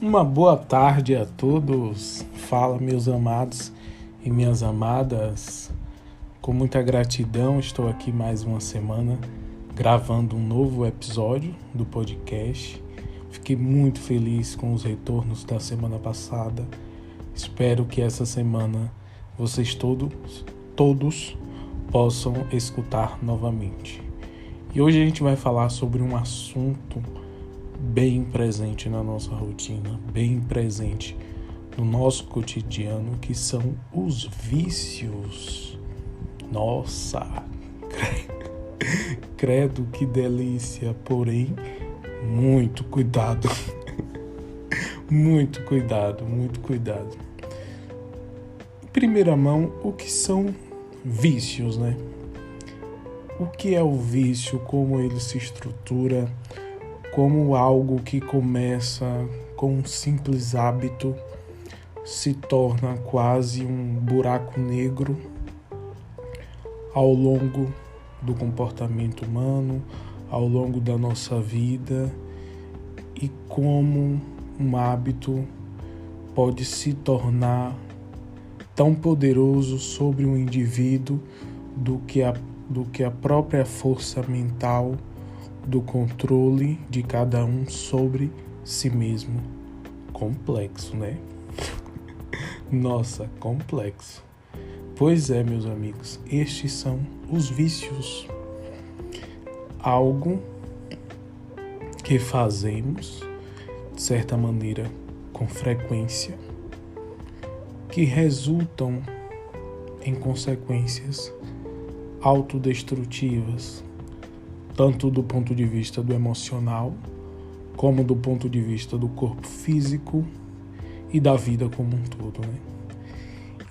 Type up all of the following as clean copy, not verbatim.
Uma boa tarde a todos. Fala, meus amados e minhas amadas. Com muita gratidão, estou aqui mais uma semana gravando um novo episódio do podcast. Fiquei muito feliz com os retornos da semana passada. Espero que essa semana vocês todos possam escutar novamente. E hoje a gente vai falar sobre um assunto bem presente na nossa rotina, bem presente no nosso cotidiano, que são os vícios. Nossa, credo, que delícia, porém, muito cuidado, muito cuidado. Em primeira mão, o que são vícios, né? O que é o vício, como ele se estrutura, como algo que começa com um simples hábito se torna quase um buraco negro ao longo do comportamento humano, ao longo da nossa vida, e como um hábito pode se tornar tão poderoso sobre um indivíduo do que a própria força mental do controle de cada um sobre si mesmo. Complexo, né? Nossa, complexo. Pois é, meus amigos, estes são os vícios. Algo que fazemos, de certa maneira, com frequência, que resultam em consequências autodestrutivas, tanto do ponto de vista do emocional, como do ponto de vista do corpo físico e da vida como um todo, né?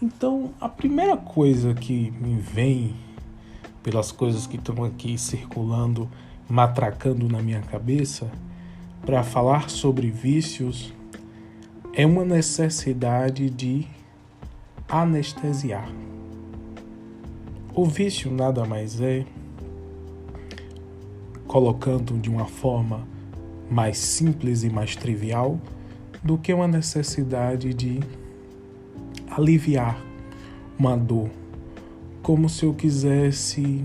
Então, a primeira coisa que me vem pelas coisas que estão aqui circulando, matracando na minha cabeça, para falar sobre vícios, é uma necessidade de anestesiar. O vício nada mais é, colocando de uma forma mais simples e mais trivial, do que uma necessidade de aliviar uma dor, como se eu quisesse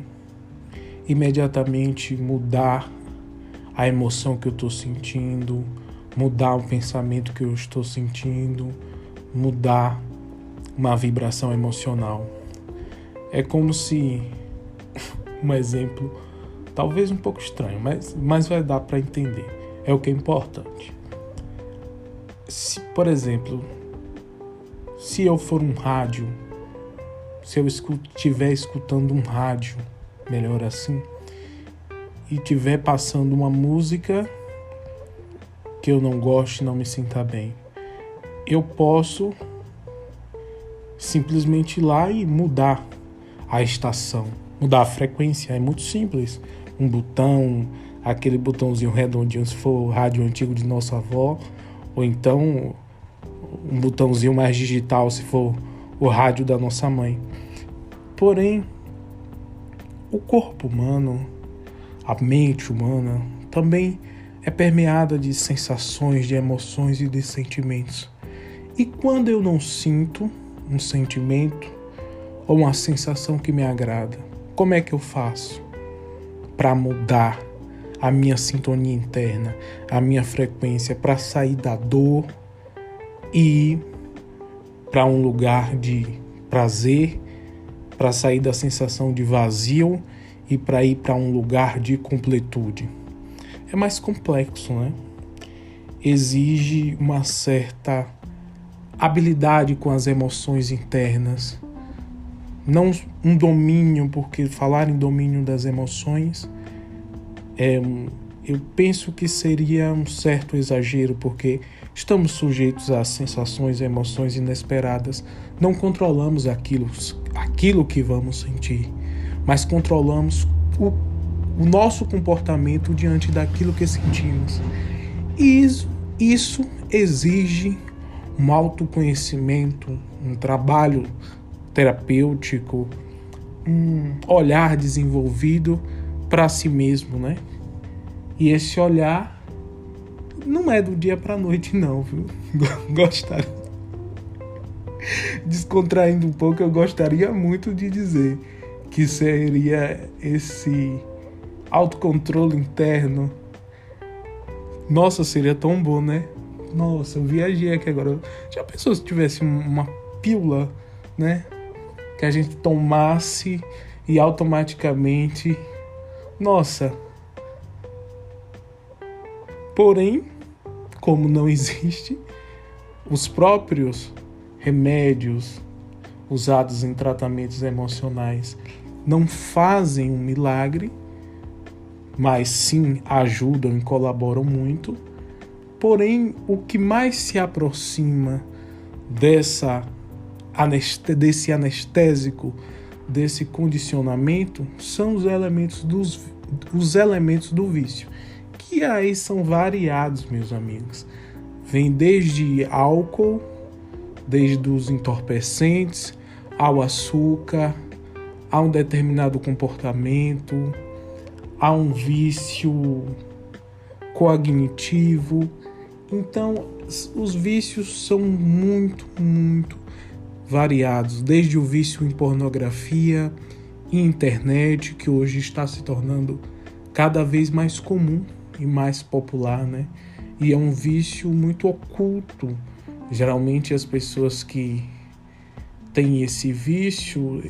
imediatamente mudar a emoção que eu estou sentindo, mudar o pensamento que eu estou sentindo, mudar uma vibração emocional. É como se, um exemplo talvez um pouco estranho, mas vai dar para entender. É o que é importante. Se, por exemplo, se eu for um rádio, se eu estiver escutando um rádio, melhor assim, e estiver passando uma música que eu não gosto e não me sinta bem, eu posso simplesmente ir lá e mudar a estação, mudar a frequência. É muito simples. Um botão, aquele botãozinho redondinho se for o rádio antigo de nossa avó, ou então um botãozinho mais digital se for o rádio da nossa mãe. Porém, o corpo humano, a mente humana, também é permeada de sensações, de emoções e de sentimentos. E quando eu não sinto um sentimento ou uma sensação que me agrada, como é que eu faço para mudar a minha sintonia interna, a minha frequência, para sair da dor e ir para um lugar de prazer, para sair da sensação de vazio e para ir para um lugar de completude? É mais complexo, né? Exige uma certa habilidade com as emoções internas, não um domínio, porque falar em domínio das emoções eu penso que seria um certo exagero, porque estamos sujeitos a sensações e emoções inesperadas. Não controlamos aquilo que vamos sentir, mas controlamos o nosso comportamento diante daquilo que sentimos. E isso exige um autoconhecimento, um trabalho terapêutico, um olhar desenvolvido para si mesmo, né? E esse olhar não é do dia para noite não, viu? Gostaria, descontraindo um pouco, eu gostaria muito de dizer que seria esse autocontrole interno. Nossa, seria tão bom, né? Nossa, eu viajei aqui agora. Já pensou se tivesse uma pílula, né? Que a gente tomasse e automaticamente... Nossa! Porém, como não existe, os próprios remédios usados em tratamentos emocionais não fazem um milagre, mas sim ajudam e colaboram muito. Porém, o que mais se aproxima desse anestésico, desse condicionamento, são os elementos do vício, que aí são variados, meus amigos. Vem desde álcool, desde os entorpecentes, ao açúcar, a um determinado comportamento, a um vício cognitivo. Então, os vícios são muito, muito variados, desde o vício em pornografia e internet, que hoje está se tornando cada vez mais comum e mais popular, né? E é um vício muito oculto. Geralmente as pessoas que têm esse vício,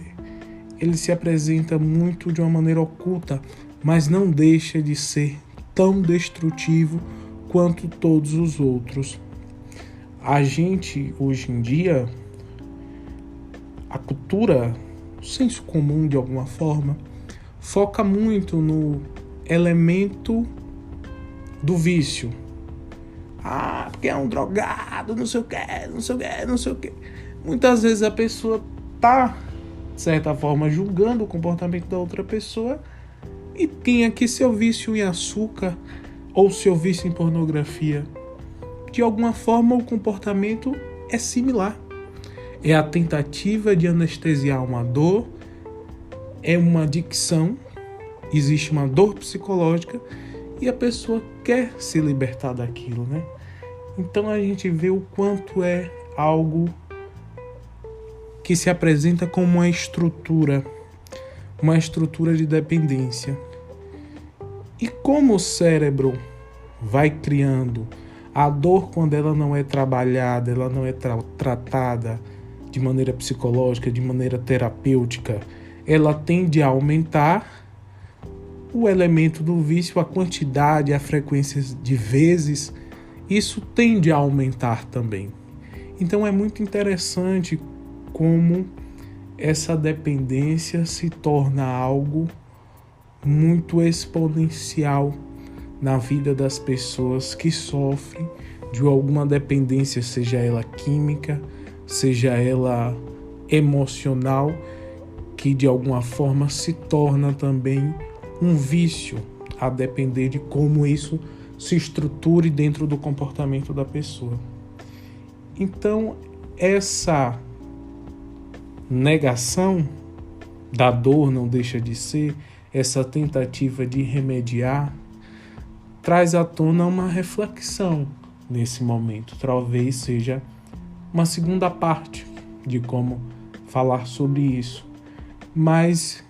ele se apresenta muito de uma maneira oculta, mas não deixa de ser tão destrutivo quanto todos os outros. A gente, hoje em dia, a cultura, o senso comum de alguma forma, foca muito no elemento do vício. Ah, porque é um drogado, não sei o que. Muitas vezes a pessoa tá, de certa forma, julgando o comportamento da outra pessoa e tem aqui seu vício em açúcar ou seu vício em pornografia. De alguma forma, o comportamento é similar. É a tentativa de anestesiar uma dor, é uma adicção, existe uma dor psicológica e a pessoa quer se libertar daquilo, né? Então a gente vê o quanto é algo que se apresenta como uma estrutura de dependência. E como o cérebro vai criando a dor, quando ela não é trabalhada, ela não é tratada de maneira psicológica, de maneira terapêutica, ela tende a aumentar. O elemento do vício, a quantidade, a frequência de vezes, isso tende a aumentar também. Então é muito interessante como essa dependência se torna algo muito exponencial na vida das pessoas que sofrem de alguma dependência, seja ela química, seja ela emocional, que de alguma forma se torna também um vício, a depender de como isso se estruture dentro do comportamento da pessoa. Então, essa negação da dor, não deixa de ser, essa tentativa de remediar, traz à tona uma reflexão nesse momento. Talvez seja uma segunda parte de como falar sobre isso. Mas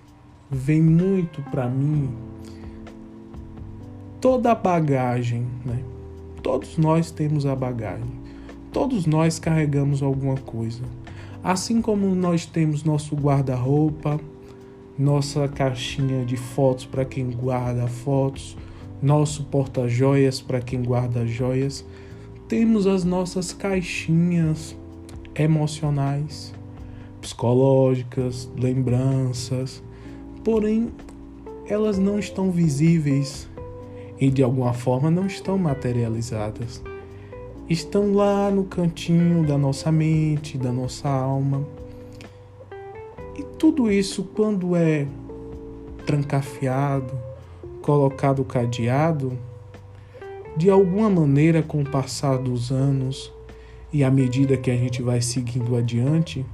vem muito para mim toda a bagagem, né? Todos nós temos a bagagem. Todos nós carregamos alguma coisa. Assim como nós temos nosso guarda-roupa, nossa caixinha de fotos para quem guarda fotos, nosso porta-joias para quem guarda joias, temos as nossas caixinhas emocionais, psicológicas, lembranças, porém elas não estão visíveis e de alguma forma não estão materializadas. Estão lá no cantinho da nossa mente, da nossa alma. E tudo isso, quando é trancafiado, colocado cadeado, de alguma maneira, com o passar dos anos e à medida que a gente vai seguindo adiante,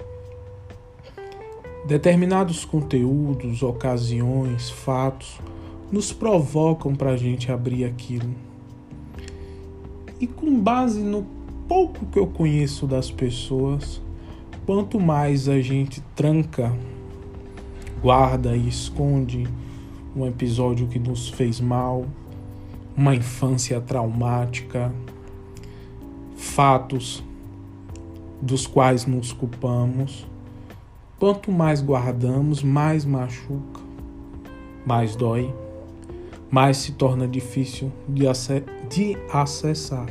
determinados conteúdos, ocasiões, fatos, nos provocam para a gente abrir aquilo. E com base no pouco que eu conheço das pessoas, quanto mais a gente tranca, guarda e esconde um episódio que nos fez mal, uma infância traumática, fatos dos quais nos culpamos, quanto mais guardamos, mais machuca, mais dói, mais se torna difícil de acessar.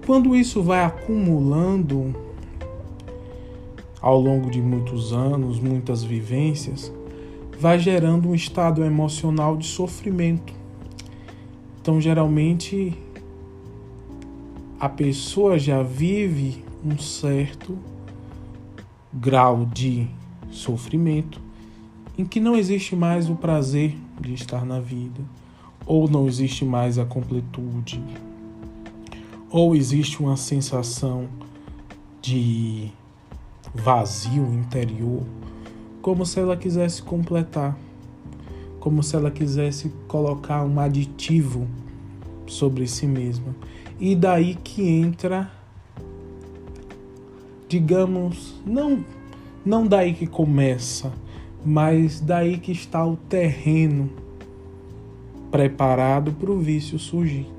Quando isso vai acumulando ao longo de muitos anos, muitas vivências, vai gerando um estado emocional de sofrimento. Então, geralmente, a pessoa já vive um certo grau de sofrimento em que não existe mais o prazer de estar na vida, ou não existe mais a completude, ou existe uma sensação de vazio interior, como se ela quisesse completar, como se ela quisesse colocar um aditivo sobre si mesma. E daí que entra, digamos, não daí que começa, mas daí que está o terreno preparado para o vício surgir,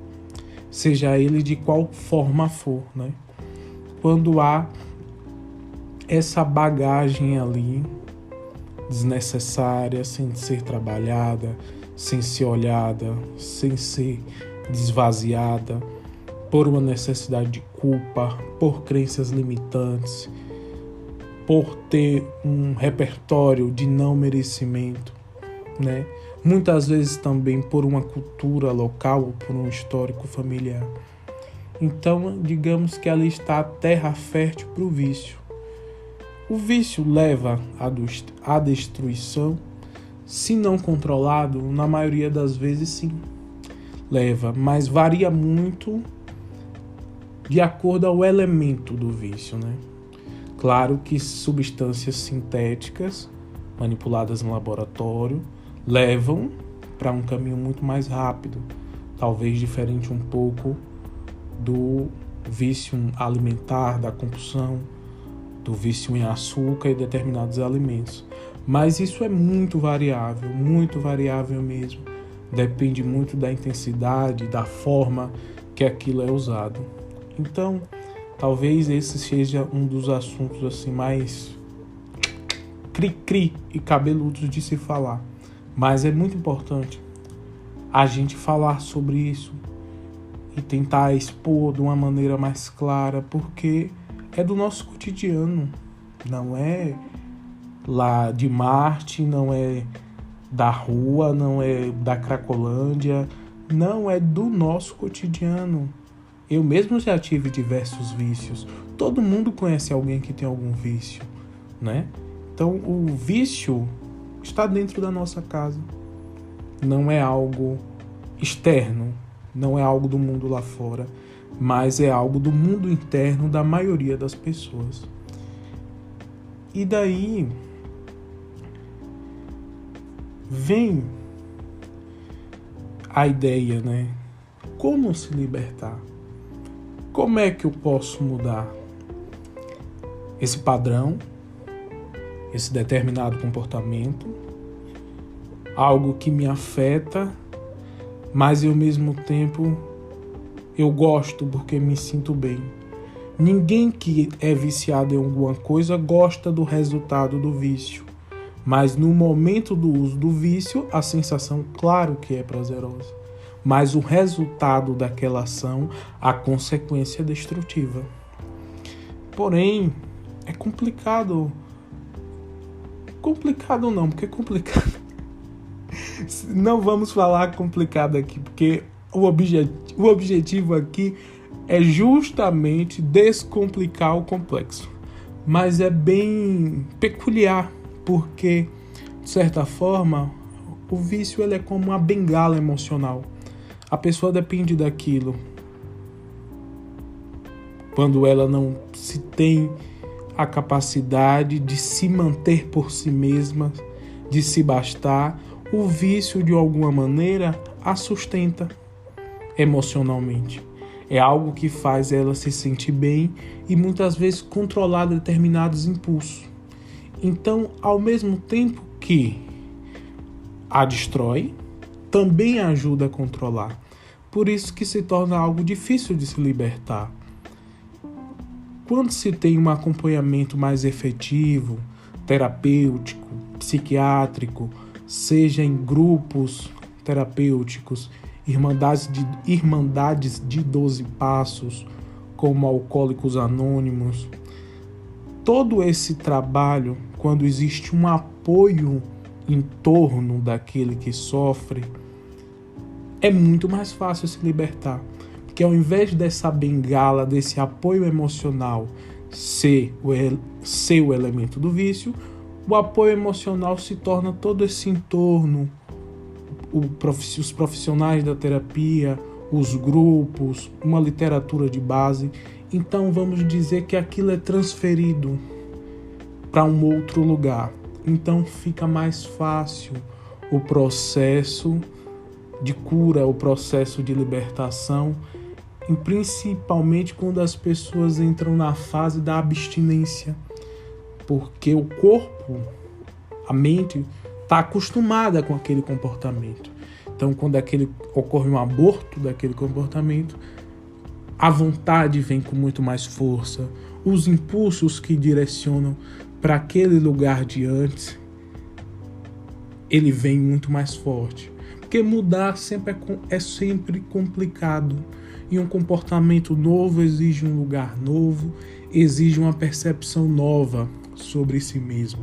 seja ele de qual forma for, né? Quando há essa bagagem ali desnecessária, sem ser trabalhada, sem ser olhada, sem ser desvaziada por uma necessidade de culpa, por crenças limitantes, por ter um repertório de não merecimento, né? Muitas vezes também por uma cultura local ou por um histórico familiar. Então, digamos que ali está a terra fértil para o vício. O vício leva à destruição, se não controlado, na maioria das vezes sim, leva, mas varia muito de acordo ao elemento do vício, né? Claro que substâncias sintéticas manipuladas no laboratório levam para um caminho muito mais rápido, talvez diferente um pouco do vício alimentar, da compulsão, do vício em açúcar e determinados alimentos. Mas isso é muito variável mesmo. Depende muito da intensidade, da forma que aquilo é usado. Então, talvez esse seja um dos assuntos assim mais cri-cri e cabeludos de se falar. Mas é muito importante a gente falar sobre isso e tentar expor de uma maneira mais clara, porque é do nosso cotidiano, não é lá de Marte, não é da rua, não é da Cracolândia, não, é do nosso cotidiano. Eu mesmo já tive diversos vícios. Todo mundo conhece alguém que tem algum vício, né? Então, o vício está dentro da nossa casa. Não é algo externo, não é algo do mundo lá fora, mas é algo do mundo interno da maioria das pessoas. E daí vem a ideia, né? Como se libertar? Como é que eu posso mudar esse padrão, esse determinado comportamento, algo que me afeta, mas ao mesmo tempo eu gosto porque me sinto bem. Ninguém que é viciado em alguma coisa gosta do resultado do vício, mas no momento do uso do vício, a sensação, claro que é prazerosa, mas o resultado daquela ação, a consequência é destrutiva. Porém, é complicado. Complicado não, porque complicado. Não vamos falar complicado aqui, porque o objetivo aqui é justamente descomplicar o complexo. Mas é bem peculiar, porque, de certa forma, o vício ele é como uma bengala emocional. A pessoa depende daquilo. Quando ela não se tem a capacidade de se manter por si mesma, de se bastar, o vício, de alguma maneira, a sustenta. emocionalmente. É algo que faz ela se sentir bem e muitas vezes controlar determinados impulsos. Então, ao mesmo tempo que a destrói, também ajuda a controlar. Por isso que se torna algo difícil de se libertar. Quando se tem um acompanhamento mais efetivo, terapêutico, psiquiátrico, seja em grupos terapêuticos, irmandades de 12 passos, como Alcoólicos Anônimos, todo esse trabalho, quando existe um apoio em torno daquele que sofre, é muito mais fácil se libertar. Porque ao invés dessa bengala, desse apoio emocional ser o elemento do vício, o apoio emocional se torna todo esse entorno, os profissionais da terapia, os grupos, uma literatura de base. Então vamos dizer que aquilo é transferido para um outro lugar. Então fica mais fácil o processo de cura, o processo de libertação, e principalmente quando as pessoas entram na fase da abstinência, porque o corpo, a mente, está acostumada com aquele comportamento. Então, quando ocorre um aborto daquele comportamento, a vontade vem com muito mais força, os impulsos que direcionam para aquele lugar de antes, ele vem muito mais forte. Porque mudar é sempre complicado. E um comportamento novo exige um lugar novo, exige uma percepção nova sobre si mesmo.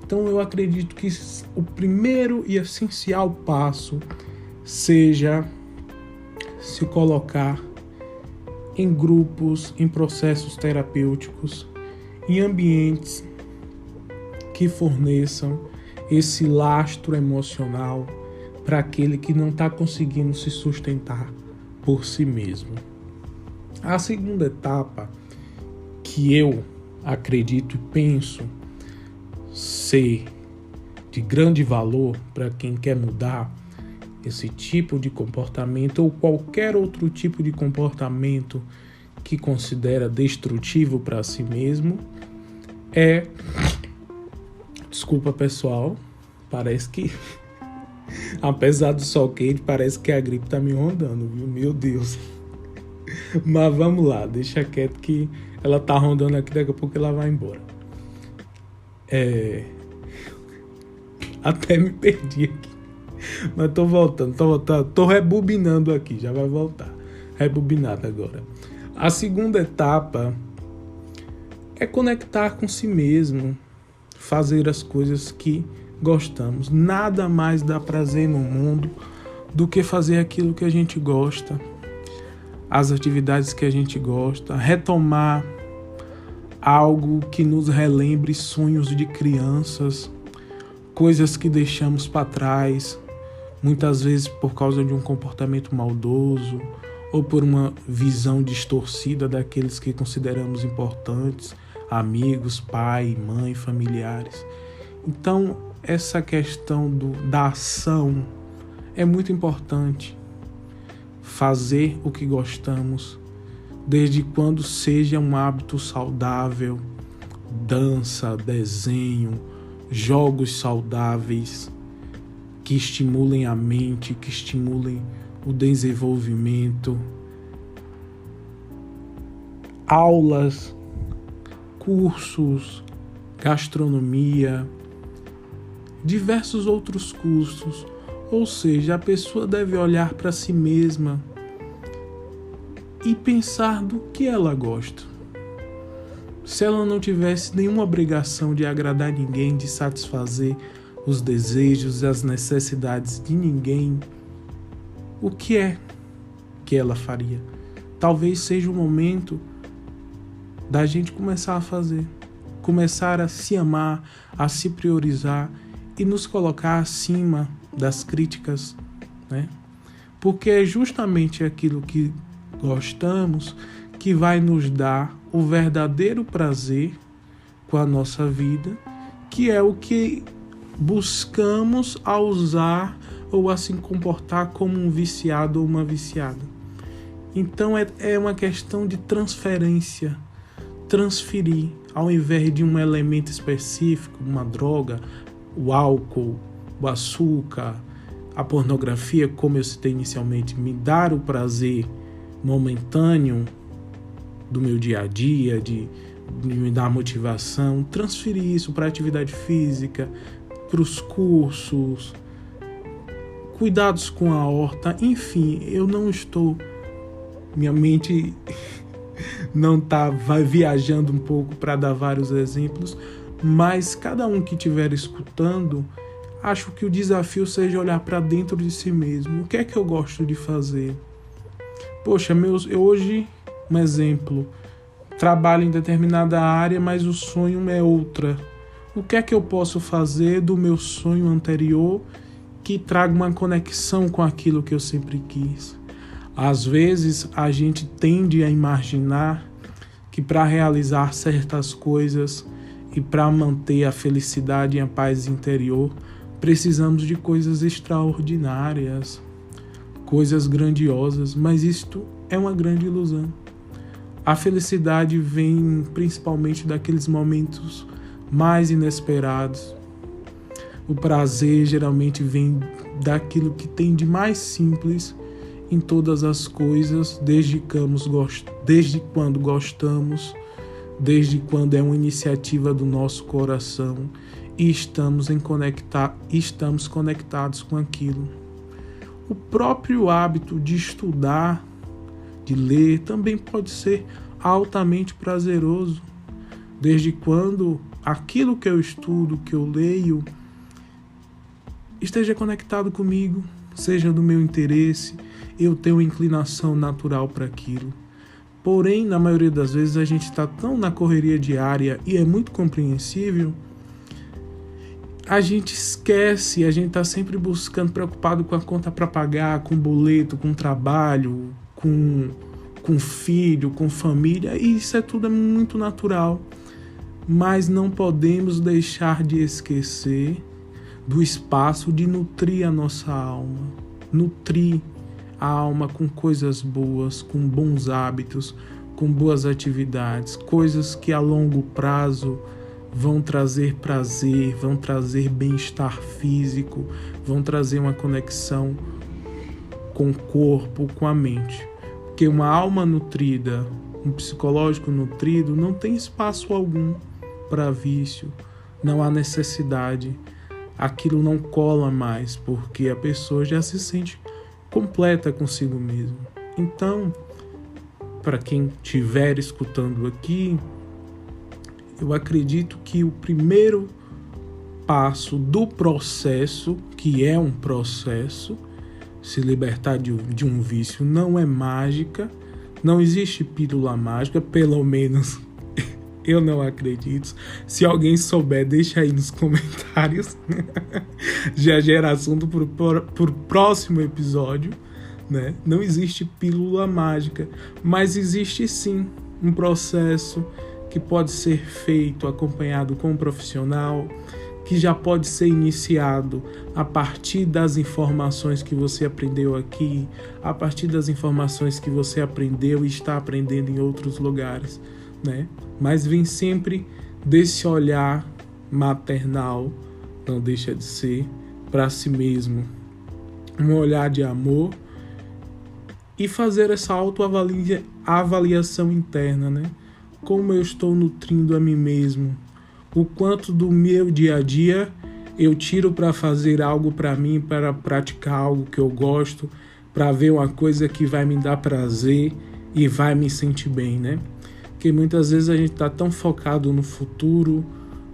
Então eu acredito que o primeiro e essencial passo seja se colocar em grupos, em processos terapêuticos, em ambientes que forneçam esse lastro emocional para aquele que não está conseguindo se sustentar por si mesmo. A segunda etapa, que eu acredito e penso ser de grande valor para quem quer mudar esse tipo de comportamento ou qualquer outro tipo de comportamento que considera destrutivo para si mesmo, desculpa pessoal, parece que apesar do sol quente, parece que a gripe tá me rondando, viu? Meu Deus. Mas vamos lá, deixa quieto que ela tá rondando aqui, daqui a pouco ela vai embora. Até me perdi aqui. Mas tô voltando, tô rebobinando aqui, já vai voltar. Rebobinado agora. A segunda etapa é conectar com si mesmo, fazer as coisas que gostamos. Nada mais dá prazer no mundo do que fazer aquilo que a gente gosta, as atividades que a gente gosta, retomar algo que nos relembre sonhos de crianças, coisas que deixamos para trás, muitas vezes por causa de um comportamento maldoso ou por uma visão distorcida daqueles que consideramos importantes, amigos, pai, mãe, familiares. Então, essa questão da ação é muito importante. Fazer o que gostamos, desde quando seja um hábito saudável, dança, desenho, jogos saudáveis, que estimulem a mente, que estimulem o desenvolvimento, aulas, cursos, gastronomia, diversos outros cursos. Ou seja, a pessoa deve olhar para si mesma e pensar do que ela gosta. Se ela não tivesse nenhuma obrigação de agradar ninguém, de satisfazer os desejos e as necessidades de ninguém, o que é que ela faria? Talvez seja o momento da gente começar a fazer, começar a se amar, a se priorizar e nos colocar acima das críticas, né? Porque é justamente aquilo que gostamos que vai nos dar o verdadeiro prazer com a nossa vida, que é o que buscamos a usar ou a se comportar como um viciado ou uma viciada. Então é uma questão de transferência, transferir, ao invés de um elemento específico, uma droga, o álcool, o açúcar, a pornografia, como eu citei inicialmente, me dar o prazer momentâneo do meu dia a dia, de me dar motivação, transferir isso para a atividade física, para os cursos, cuidados com a horta, enfim, eu não estou... Minha mente vai viajando um pouco para dar vários exemplos, mas cada um que estiver escutando, acho que o desafio seja olhar para dentro de si mesmo. O que é que eu gosto de fazer? Poxa, eu hoje, um exemplo, trabalho em determinada área, mas o sonho é outra. O que é que eu posso fazer do meu sonho anterior que traga uma conexão com aquilo que eu sempre quis? Às vezes a gente tende a imaginar que para realizar certas coisas e para manter a felicidade e a paz interior, precisamos de coisas extraordinárias, coisas grandiosas, mas isto é uma grande ilusão. A felicidade vem principalmente daqueles momentos mais inesperados. O prazer geralmente vem daquilo que tem de mais simples em todas as coisas, desde quando gostamos, desde quando é uma iniciativa do nosso coração e estamos conectados com aquilo. O próprio hábito de estudar, de ler, também pode ser altamente prazeroso, desde quando aquilo que eu estudo, que eu leio, esteja conectado comigo, seja do meu interesse, eu tenho inclinação natural para aquilo. Porém, na maioria das vezes, a gente está tão na correria diária e é muito compreensível, a gente esquece, a gente está sempre buscando, preocupado com a conta para pagar, com boleto, com trabalho, com filho, com família, e isso é tudo muito natural. Mas não podemos deixar de esquecer do espaço de nutrir a nossa alma, nutrir a alma com coisas boas, com bons hábitos, com boas atividades, coisas que a longo prazo vão trazer prazer, vão trazer bem-estar físico, vão trazer uma conexão com o corpo, com a mente. Porque uma alma nutrida, um psicológico nutrido, não tem espaço algum para vício, não há necessidade. Aquilo não cola mais, porque a pessoa já se sente completa consigo mesmo. Então, para quem estiver escutando aqui, eu acredito que o primeiro passo do processo, que é um processo, se libertar de um vício não é mágica, não existe pílula mágica, pelo menos eu não acredito. Se alguém souber, deixa aí nos comentários. Já gera assunto por próximo episódio, né? Não existe pílula mágica, mas existe sim um processo que pode ser feito acompanhado com um profissional, que já pode ser iniciado a partir das informações que você aprendeu aqui, a partir das informações que você aprendeu e está aprendendo em outros lugares, né? Mas vem sempre desse olhar maternal, não deixa de ser, para si mesmo, um olhar de amor e fazer essa autoavaliação interna, né? Como eu estou nutrindo a mim mesmo, o quanto do meu dia a dia eu tiro para fazer algo para mim, para praticar algo que eu gosto, para ver uma coisa que vai me dar prazer e vai me sentir bem, né? Porque muitas vezes a gente está tão focado no futuro,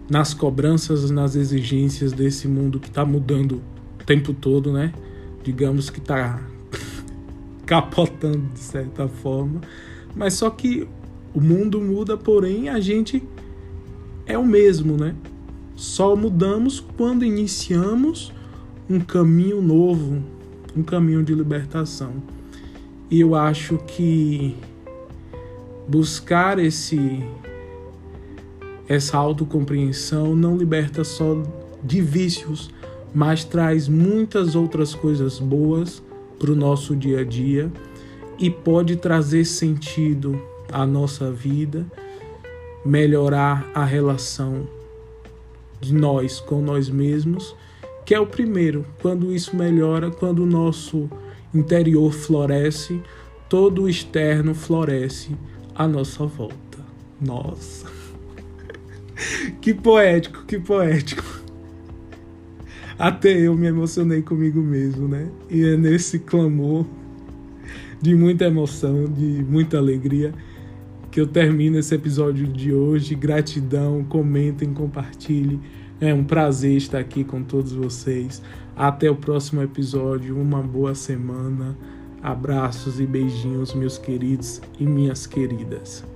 nas cobranças, nas exigências desse mundo que está mudando o tempo todo, né? Digamos que está capotando de certa forma, mas só que o mundo muda, porém a gente é o mesmo, né? Só mudamos quando iniciamos um caminho novo, um caminho de libertação. E eu acho que buscar essa autocompreensão não liberta só de vícios, mas traz muitas outras coisas boas para o nosso dia a dia e pode trazer sentido à nossa vida, melhorar a relação de nós com nós mesmos, que é o primeiro. Quando isso melhora, quando o nosso interior floresce, todo o externo floresce à nossa volta. Nossa! Que poético, que poético. Até eu me emocionei comigo mesmo, né? E é nesse clamor de muita emoção, de muita alegria, que eu termino esse episódio de hoje. Gratidão, comentem, compartilhem. É um prazer estar aqui com todos vocês. Até o próximo episódio. Uma boa semana. Abraços e beijinhos, meus queridos e minhas queridas.